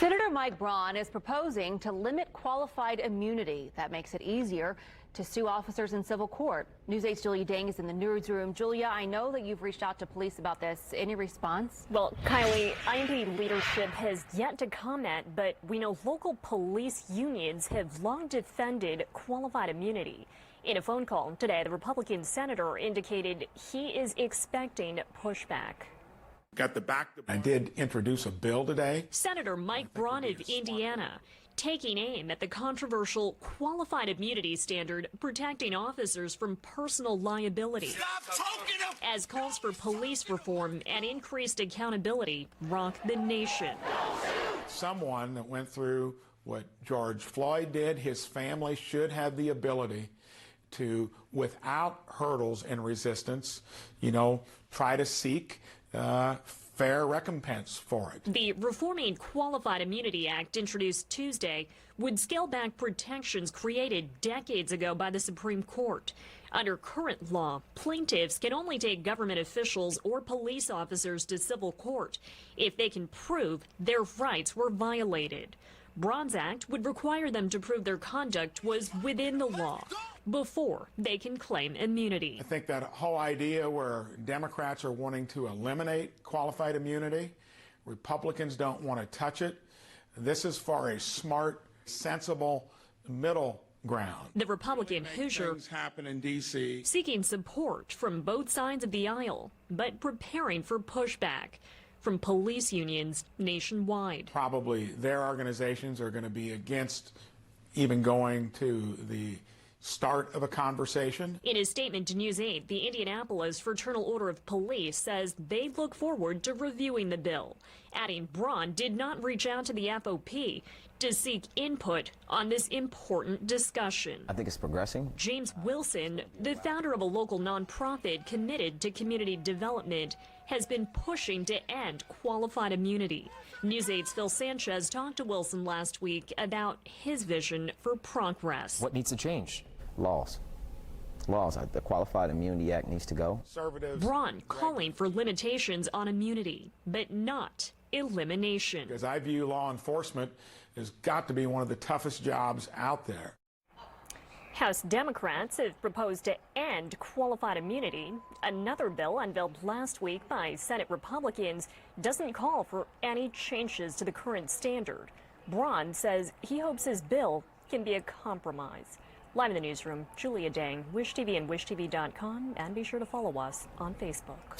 Senator Mike Braun is proposing to limit qualified immunity. That makes it easier to sue officers in civil court. News 8's Julia Dang is in the newsroom. Julia, I know that you've reached out to police about this. Any response? Well, Kylie, IMP leadership has yet to comment, but we know local police unions have long defended qualified immunity. In a phone call today, the Republican senator indicated he is expecting pushback. I did introduce a bill today. Senator Mike Braun of Indiana taking aim at the controversial qualified immunity standard protecting officers from personal liability. As calls for police reform and increased accountability rock the nation. Someone that went through what George Floyd did, his family should have the ability to, without hurdles and resistance, try to seek fair recompense for it. The Reforming Qualified Immunity Act, introduced Tuesday, would scale back protections created decades ago by the Supreme Court. Under current law, plaintiffs can only take government officials or police officers to civil court if they can prove their rights were violated. Braun's Act would require them to prove their conduct was within the law before they can claim immunity. I think that whole idea where Democrats are wanting to eliminate qualified immunity, Republicans don't want to touch it. This is for a smart, sensible middle ground. The Republican Hoosier happen in D.C. seeking support from both sides of the aisle, but preparing for pushback from police unions nationwide. Probably their organizations are going to be against even going to the start of a conversation. In his statement to News 8, the Indianapolis Fraternal Order of Police says they look forward to reviewing the bill, adding Braun did not reach out to the FOP to seek input on this important discussion. I think it's progressing. James Wilson, the founder of a local nonprofit committed to community development, has been pushing to end qualified immunity. News 8's Phil Sanchez talked to Wilson last week about his vision for progress. What needs to change? Laws. The Qualified Immunity Act needs to go. Braun calling for limitations on immunity, but not elimination. Because I view law enforcement has got to be one of the toughest jobs out there. House Democrats have proposed to end qualified immunity. Another bill unveiled last week by Senate Republicans doesn't call for any changes to the current standard. Braun says he hopes his bill can be a compromise. Live in the newsroom, Julia Dang, WishTV and WishTV.com, and be sure to follow us on Facebook.